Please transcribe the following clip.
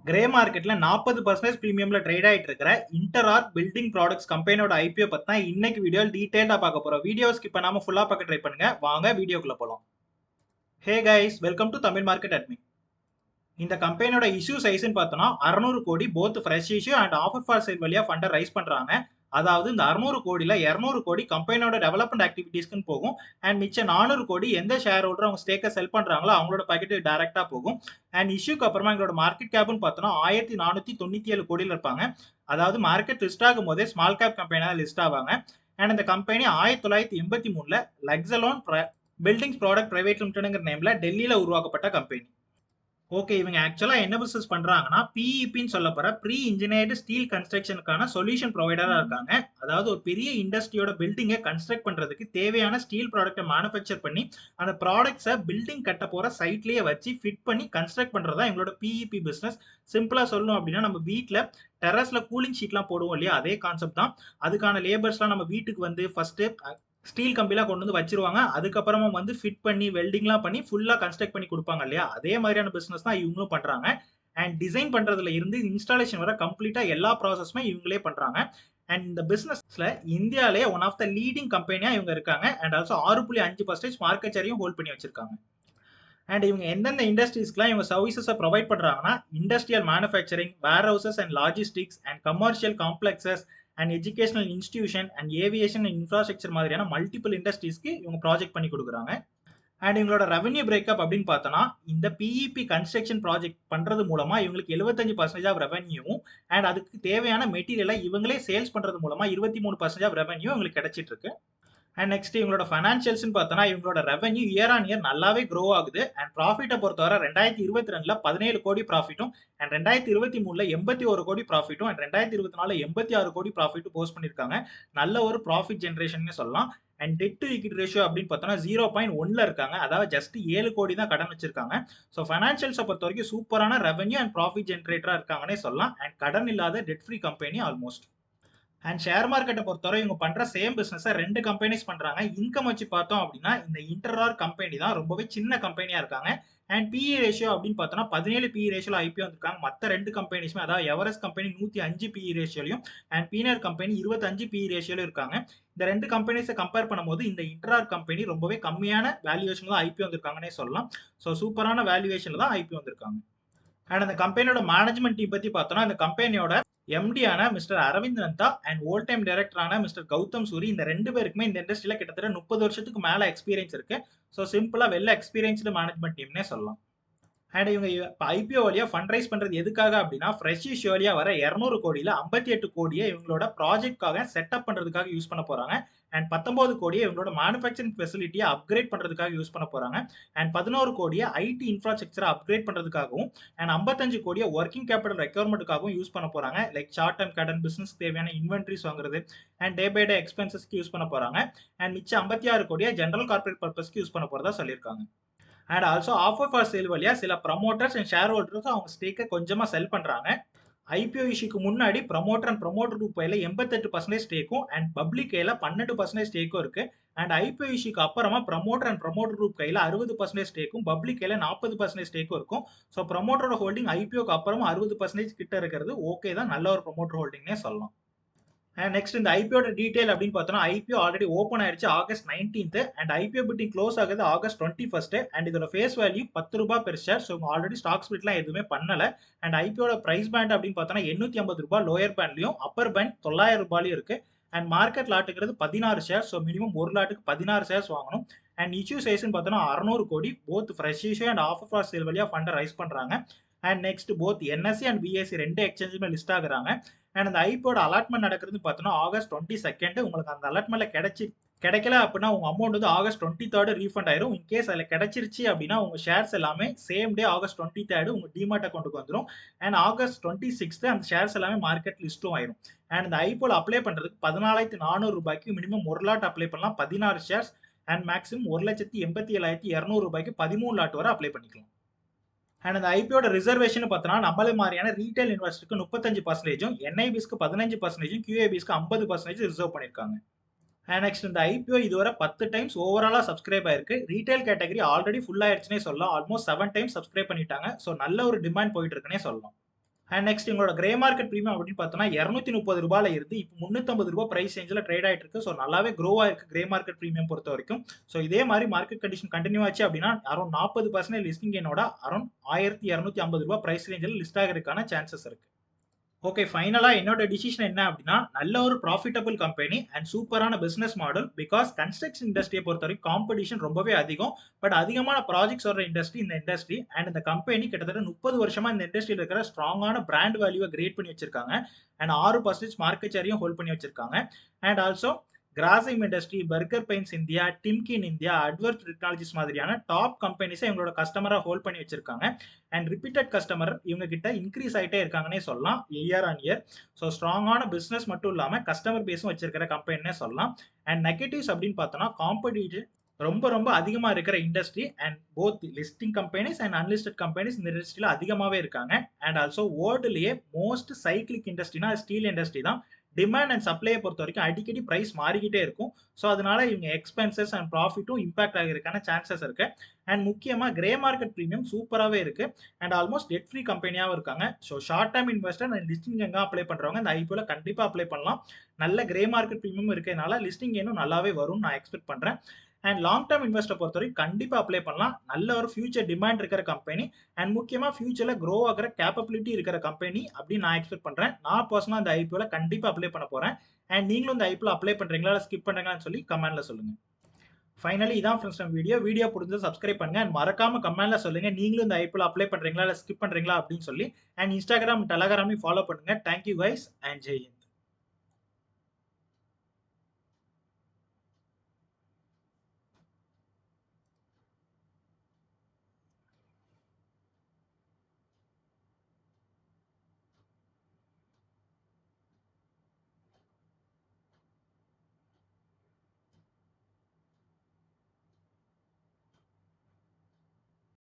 Grey மார்க்கெட்ல 40% பிரீமியம்ல trade ஆயிட்டு இருக்கிற இன்டர்ஆர்க் பில்டிங் ப்ராடக்ட்ஸ் கம்பெனியோட ஐபிஓ பத்தி தான் இன்னைக்கு வீடியோ டீடைலா பார்க்க போறோம். வீடியோ ஸ்கிப் பண்ணாம ஃபுல்லா பார்க்க ட்ரை பண்ணுங்க. வாங்க வீடியோக்குள்ள போலாம். Hey guys, welcome to Tamil market admin. இந்த கம்பெனியோட இஷ்யூ சைஸ்ன்னு பார்த்தோம்னா 600 கோடி both fresh issue and offer for sale வழியா ஃபண்டை ரைஸ் பண்றாங்க. அதாவது இந்த 600 கோடியில 200 கோடி கம்பெனியோட டெவலப்மெண்ட் ஆக்டிவிட்டீஸ்க்கு போகும். அண்ட் மிச்சம் 400 கோடி எந்த ஷேர் ஹோல்டர் அவங்க ஸ்டேக்கை செல் பண்றாங்களோ அவங்களோட பாக்கெட் டைரக்டா போகும். அண்ட் இஷ்யூக்கு அப்புறமா எங்களோட மார்க்கெட் கேப்னு பார்த்தோம்னா 1497 கோடியில் இருப்பாங்க. அதாவது மார்க்கெட் லிஸ்ட் ஆகும் போதே ஸ்மால் கேப் கம்பெனியா லிஸ்ட் ஆவாங்க. அண்ட் இந்த கம்பெனி 1983 லெக்ஸலோன் பில்டிங்ஸ் ப்ராடக்ட் பிரைவேட் லிமிடெட்ங்கிற நேம்ல டெல்லியில உருவாக்கப்பட்ட கம்பெனி. ஓகே, இவங்க ஆக்சுவலா என்ன பிசினஸ் பண்றாங்கன்னா பிஇபின்னு சொல்ல போற ப்ரீ இன்ஜினியர்டு ஸ்டீல் கன்ஸ்ட்ரக்ஷனுக்கான சொல்யூஷன் ப்ரொவைடரா இருக்காங்க. அதாவது ஒரு பெரிய இண்டஸ்ட்ரியோட பில்டிங்கை கன்ஸ்ட்ரக்ட் பண்றதுக்கு தேவையான ஸ்டீல் ப்ராடக்ட்டை மேனுஃபேக்சர் பண்ணி அந்த ப்ராடக்ட்ஸை பில்டிங் கட்ட போற சைட்லயே வச்சு ஃபிட் பண்ணி கன்ஸ்ட்ரக்ட் பண்றதா எங்களோட பிஇபி பிசினஸ். சிம்பிளா சொல்லணும் அப்படின்னா நம்ம வீட்டில் டெரஸ்ல கூலிங் ஷீட்லாம் போடுவோம் இல்லையா, அதே கான்செப்ட் தான். அதுக்கான லேபர்ஸ்லாம் நம்ம வீட்டுக்கு வந்து ஃபர்ஸ்ட் ஸ்டீல் கம்பிலாம் கொண்டு வந்து வச்சிருவாங்க. அதுக்கப்புறமா வந்து ஃபிட் பண்ணி வெல்டிங்லாம் பண்ணி ஃபுல்லா கன்ஸ்ட்ரக்ட் பண்ணி கொடுப்பாங்க இல்லையா, அதே மாதிரியான பிசினஸ் தான் இவங்களும் பண்றாங்க. அண்ட் டிசைன் பண்றதுல இருந்து இன்ஸ்டாலேஷன் வர கம்ப்ளீட்டா எல்லா ப்ராசஸுமே இவங்களே பண்றாங்க. அண்ட் இந்த பிசினஸ்ல இந்தியாவிலேயே ஒன் ஆஃப் த லீடிங் கம்பெனியா இவங்க இருக்காங்க. அண்ட் ஆல்சோ 6.5% மார்க்கெட் ஷேரையும் ஹோல்ட் பண்ணி வச்சிருக்காங்க. அண்ட் இவங்க எந்தெந்த இண்டஸ்ட்ரீஸ்க்குலாம் இவங்க சர்வீசஸை ப்ரொவைட் பண்றாங்கன்னா industrial manufacturing, warehouses and logistics and commercial complexes and educational institution and aviation and infrastructure மாதிரியான மல்டிபிள் இண்டஸ்ட்ரீஸ்க்கு இவங்க ப்ராஜெக்ட் பண்ணி கொடுக்குறாங்க. அண்ட் இவங்களோட ரெவன்யூ பிரேக்கப் அப்படின்னு பார்த்தோன்னா இந்த பிஇபி கன்ஸ்ட்ரக்ஷன் ப்ராஜெக்ட் பண்றது மூலமா இவங்களுக்கு 75% ஆஃப் ரெவன்யூவும் அண்ட் அதுக்கு தேவையான மெட்டீரியலை இவங்களே சேல்ஸ் பண்றது மூலமா 23% ஆஃப் ரெவன்யூ இவங்களுக்கு கிடைச்சிட்டு இருக்கு. அண்ட் நெக்ஸ்ட் இவங்களோட ஃபைனான்சியல்ஸ்னு பார்த்தோன்னா இவங்களோட ரெவன்யூ இயர் ஆன் இயர் நல்லாவே க்ரோ ஆகுது. அண்ட் ப்ராஃபிட்டை பொறுத்தவரை 2022 17 கோடி ப்ராஃபிட்டும் அண்ட் 2023 81 கோடி ப்ராஃபிட்டும் அண்ட் 2024 86 கோடி ப்ராஃபிட்டும் போஸ்ட் பண்ணியிருக்காங்க. நல்ல ஒரு ப்ராஃபிட் ஜென்ரேஷன் சொல்லலாம். And debt to equity ratio அப்படின்னு பார்த்தோம்னா 0.1ல இருக்காங்க. அதாவது ஜஸ்ட் 7 கோடி தான் கடன் வச்சிருக்காங்க. ஸோ ஃபைனான்சியல்ஸை பொறுத்த வரைக்கும் சூப்பரான ரெவன்யூ அண்ட் ப்ராஃபிட் ஜென்ரேட்டரா இருக்காங்கன்னே சொல்லலாம். அண்ட் கடன் இல்லாத dead free company almost. And share மார்க்கெட்டை பொறுத்தவரை இவங்க பண்ற சேம் பிசினஸ் 2 கம்பெனிஸ் பண்றாங்க. இன்கம் வச்சு பார்த்தோம் அப்படின்னா இந்த இன்டர்ஆர் கம்பெனி தான் ரொம்பவே சின்ன கம்பெனியா இருக்காங்க. அண்ட் பிஇ ரேஷியோ அப்படின்னு பார்த்தோம்னா 17 பிஇ ரேஷியோல ஐபிஓ வந்திருக்காங்க. மற்ற 2 கம்பெனிஸ்மே அதாவது எவரெஸ்ட் கம்பெனி 105 பிஇ ரேஷியோலையும் அண்ட் பீனர் கம்பெனி 25 பிஇ ரேஷியோல இருக்காங்க. இந்த 2 கம்பெனிஸை கம்பேர் பண்ணும்போது இந்த இன்டர்ஆர் கம்பெனி ரொம்பவே கம்மியான வேல்யூவேஷன் தான் ஐபிஓ வந்திருக்காங்கன்னே சொல்லலாம். ஸோ சூப்பரான வேல்யூவேஷன்ல தான் ஐபிஓ வந்திருக்காங்க. அண்ட் அந்த கம்பெனியோட மேனேஜ்மெண்ட் டீம் பத்தி பார்த்தோம்னா அந்த கம்பெனியோட எம்டியான mister Arvind Nanda and whole time டைரக்டரான மிஸ்டர் கௌதம் சூரி, இந்த 2 பேருக்குமே இந்த இண்டஸ்ட்ரியில கிட்டத்தட்ட 30 வருஷத்துக்கு மேல எக்ஸ்பீரியன்ஸ் இருக்கு. ஸோ சிம்பிளா வெல் எக்ஸ்பீரியன்ஸ்டு மேனேஜ்மெண்ட் டீம்னே சொல்லலாம். அண்ட் இவங்க இப்போ ஐபிஓ வழியா ஃபண்ட் ரைஸ் பண்றது எதுக்காக அப்படின்னா ஃப்ரெஷ் இஷ்யூ வழியா வர 200 கோடியில 58 கோடியை இவங்களோட ப்ராஜெக்ட்காக செட்டப் பண்றதுக்காக யூஸ் பண்ண போறாங்க. அண்ட் 19 கோடியை இவங்களோட மேனுஃபேக்சரிங் ஃபெசிலிட்டியை அப்கிரேட் பண்றதுக்காக யூஸ் பண்ண போறாங்க. அண்ட் 11 கோடியை ஐடி இன்ஃப்ராஸ்ட்ரக்சரை அப்கிரேட் பண்றதுக்காகவும் அண்ட் 55 கோடியை ஒர்க்கிங் கேபிட்டல் ரெக்யர்மெண்ட்டுக்காகவும் யூஸ் பண்ண போறாங்க. லைக் ஷார்ட் டர்ம் கடன், பிசினஸ் தேவையான இன்வென்ட்ரிஸ் வாங்குறது அண்ட் டே பை டே எக்ஸ்பென்சஸ்க்கு யூஸ் பண்ண போறாங்க. அண்ட் மிச்சம் 56 கோடியை ஜென்ரல் கார்பரேட் பர்பஸ்க்கு யூஸ் பண்ண போறதா சொல்லியிருக்காங்க. And also offer for sale வழியா சில ப்ரமோட்டர்ஸ் அண்ட் ஷேர் ஹோல்டர்ஸ் அவங்க ஸ்டேக்கை கொஞ்சமா செல் பண்றாங்க. ஐபிஓ இஷ்யூக்கு முன்னாடி ப்ரமோட்டர் அண்ட் ப்ரமோட்டர் குரூப் கையில 88% ஸ்டேக்கும் அண்ட் பப்ளிக் கையில 12% ஸ்டேக்கும் இருக்கு. அண்ட் ஐபிஓ இஷ்யூக்கு அப்புறமா ப்ரமோட்டர் அண்ட் ப்ரமோட்டர் குரூப் கையில 60% ஸ்டேக்கும் பப்ளிக் கையில 40% ஸ்டேக்கும் இருக்கும். ஸோ ப்ரமோட்டரோட ஹோல்டிங் ஐபிஓக்கு அப்புறமா 60% கிட்ட இருக்கிறது ஓகே தான், நல்ல ஒரு ப்ரமோட்டர் ஹோல்டிங்னே சொல்லலாம். நெக்ஸ்ட் இந்த ஐபிஓட டீடைல் அப்படின்னு பார்த்தோம்னா ஐபிஓ ஆல்ரெடி ஓப்பன் ஆயிடுச்சு August 19th and IPO bidding close ஆகுது ஆகஸ்ட் 21st. அண்ட் இதோட ஃபேஸ் வேல்யூ 10 ரூபாய் per share. So already stock ஸ்பிளிட்லாம் எதுவுமே பண்ணல. அண்ட் ஐபிஓட பிரைஸ் பேண்ட் அப்படின்னு பார்த்தோம்னா 850 ரூபாய் லோயர் பேண்ட்லயும் அப்பர் பேண்ட் 900 ரூபாயிலும் இருக்கு. அண்ட் மார்க்கெட் லாட்டுங்கிறது 16 ஷேர். ஸோ மினிமம் ஒரு லாட்டுக்கு 16 ஷேர்ஸ் வாங்கணும். அண்ட் இஷ்யூ சைஸ்ன்னு பார்த்தோம்னா 600 கோடி both fresh issue and offer for sale வழியா ஃபண்டை ரைஸ் பண்றாங்க. And next both NSC and BSC 2 எக்ஸ்சேஞ்சுமே லிஸ்ட் ஆகுறாங்க. அண்ட் அந்த ஐபிஓட அலாட்மெண்ட் நடக்கிறது பார்த்தோன்னா ஆகஸ்ட் 22 உங்களுக்கு அந்த அலாட்மெண்ட்ல கிடைக்கல அப்படின்னா உங்க அமௌண்ட் வந்து ஆகஸ்ட் 23 ரீஃபண்ட் ஆயிரும். இன்கேஸ் அதில் கிடைச்சிருச்சு அப்படின்னா உங்க ஷேர்ஸ் எல்லாமே சேம் டே ஆகஸ்ட் 23 உங்க டிமார்ட் அக்கௌண்ட்டுக்கு வந்துடும். அண்ட் ஆகஸ்ட் 26 அந்த ஷேர்ஸ் எல்லாமே மார்க்கெட் லிஸ்ட்டும் ஆயிரும். அண்ட் இந்த ஐபிஓல அப்ளை பண்றதுக்கு 14,400 ரூபாய்க்கு மினிமம் ஒரு லாட் அப்ளை பண்ணலாம் 16 ஷேர்ஸ். அண்ட் மேக்ஸிமம் 1,87,200 ரூபாய்க்கு 13 லாட் வரை அப்ளை பண்ணிக்கலாம். அண்ட் அந்த ஐபிஓட ரிசர்வேஷன் பார்த்தோம்னா நம்மள மாதிரியான ரீட்டைல் இன்வெஸ்டருக்கு 35%, என்ஐபிஸ்க்கு 15%, கியூஏபிஸ்க்கு 50% ரிசர்வ் பண்ணியிருக்காங்க. அண்ட் நெக்ஸ்ட் இந்த ஐபிஓ இதுவரை 10 டைம்ஸ் ஓவராலா சப்ஸ்கிரைப் ஆயிருக்கு. ரீட்டைல் கேட்டகரி ஆல்ரெடி ஃபுல் ஆயிடுச்சுனே சொல்லலாம். ஆல்மோஸ்ட் 7 டைம்ஸ் சப்ஸ்கிரைப் பண்ணிட்டாங்க. ஸோ நல்ல ஒரு டிமாண்ட் போயிட்டு இருக்குன்னே சொல்லலாம். அண்ட் நெக்ஸ்ட் எங்களோட கிரே மார்க்கெட் ப்ரீமியம் அப்படின்னு பார்த்தோம்னா ₹230 இருந்து இப்போ ₹350 பிரைஸ் ரேஞ்சில் ட்ரேட் ஆயிட்டு இருக்கு. ஸோ நல்லாவே க்ரோ ஆயிருக்கு கிரே மார்க்கெட் ப்ரீமியம் பொறுத்த வரைக்கும். ஸோ இதே மாதிரி மார்க்கெட் கண்டிஷன் கண்டினியூ ஆச்சு அப்படின்னா அரௌண்ட் 40% லிஸ்டிங் கெயினோட அரௌண்ட் ₹1250 பிரைஸ் ரேஞ்சில் லிஸ்ட் ஆகிறதுக்கான சான்சஸ் இருக்கு. ஓகே, ஃபைனலா என்னோட டிசிஷன் என்ன அப்படின்னா நல்ல ஒரு ப்ராஃபிட்டபிள் கம்பெனி அண்ட் சூப்பரான பிசினஸ் மாடல். பிகாஸ் கன்ஸ்ட்ரக்ஷன் இண்டஸ்ட்ரியை பொறுத்த வரைக்கும் காம்படிஷன் ரொம்பவே அதிகம். பட் அதிகமான ப்ராஜெக்ட்ஸ் வர இண்டஸ்ட்ரி இந்த இண்டஸ்ட்ரி. அண்ட் இந்த கம்பெனி கிட்டத்தட்ட 30 வருஷமா இந்த இண்டஸ்ட்ரியில் இருக்கிற ஸ்ட்ராங்கான பிராண்ட் வேல்யூவை கிரியேட் பண்ணி வச்சிருக்காங்க. அண்ட் 6% மார்க்கெட் ஷேரையும் ஹோல்ட் பண்ணி வச்சிருக்காங்க. And also Grasim industry, Berger Paints India, Timken India, அட்வர்த் டெக்னாலஜிஸ் மாதிரியான டாப் கம்பெனிஸை இவங்களோட கஸ்டமரா ஹோல்ட் பண்ணி வச்சிருக்காங்க. அண்ட் ரிப்பீட்டட் கஸ்டமர் இவங்க கிட்ட இன்க்ரீஸ் ஆகிட்டே இருக்காங்கன்னே சொல்லலாம் இயர் ஆன் இயர். ஸோ ஸ்ட்ராங்கான பிசினஸ் மட்டும் இல்லாம கஸ்டமர் பேஸும் வச்சிருக்கிற கம்பெனினே சொல்லலாம். அண்ட் நெகட்டிவ்ஸ் அப்படின்னு பார்த்தோம்னா காம்படிஷன் ரொம்ப ரொம்ப அதிகமா இருக்கிற industry. And both listing companies and unlisted companies இந்த இண்டஸ்ட்ரியில அதிகமாவே இருக்காங்க. அண்ட் ஆல்சோ வேர்ல்டுலயே மோஸ்ட் சைக்கிளிக் இண்டஸ்ட்ரினா ஸ்டீல் இண்டஸ்ட்ரி தான். டிமாண்ட் அண்ட் சப்ளையை பொறுத்த வரைக்கும் அடிக்கடி பிரைஸ் மாறிக்கிட்டே இருக்கும். ஸோ அதனால இவங்க எக்ஸ்பென்சஸ் அண்ட் ப்ராஃபிட்டும் இம்பாக்ட் ஆகிறதுக்கான சான்சஸ் இருக்கு. அண்ட் முக்கியமா கிரே மார்க்கெட் ப்ரீமியம் சூப்பராகவே இருக்கு. அண்ட் ஆல்மோஸ்ட் டெட் ஃப்ரீ கம்பெனியாகவும் இருக்காங்க. So short term investor and listing எங்கே அப்ளை பண்றவங்க இந்த ஐபிஓல கண்டிப்பாக அப்ளை பண்ணலாம். நல்ல கிரே மார்க்கெட் ப்ரீமியம் இருக்கிறதுனால லிஸ்டிங் இன்னும் நல்லாவே வரும்னு நான் எக்ஸ்பெக்ட் பண்றேன். அண்ட் லாங் டேர்ம் இன்வெஸ்டர் பொறுத்தவரைக்கும் கண்டிப்பாக அப்ளை பண்ணலாம். நல்ல ஒரு ஃபியூச்சர் டிமாண்ட் இருக்கிற கம்பெனி அண்ட் முக்கியமா ஃபியூச்சர்ல க்ரோ ஆகிற கேப்பபிலிட்டி இருக்கிற கம்பெனி அப்படின்னு நான் எக்ஸ்பெக்ட் பண்றேன். நான் பர்சனலா இந்த ஐபிஓல கண்டிப்பா அப்ளை பண்ண போறேன். அண்ட் நீங்களும் இந்த ஐபிஓல அப்ளை பண்றீங்களா இல்லை ஸ்கிப் பண்றீங்களான்னு சொல்லி கமெண்ட்ல சொல்லுங்க. ஃபைனலி இதான் ஃப்ரெண்ட்ஸ் நம்ம வீடியோ பிடிச்சது சப்ஸ்கிரைப் பண்ணுங்க. அண்ட் மறக்காம கமெண்ட்ல சொல்லுங்க நீங்களும் இந்த ஐபிஓல அப்ளை பண்றீங்களா இல்லை ஸ்கிப் பண்றீங்களா அப்படின்னு சொல்லி. அண்ட் இன்ஸ்டாகிராம் டெலகிராமையும் ஃபாலோ பண்ணுங்க. Thank you guys and Jai Hind.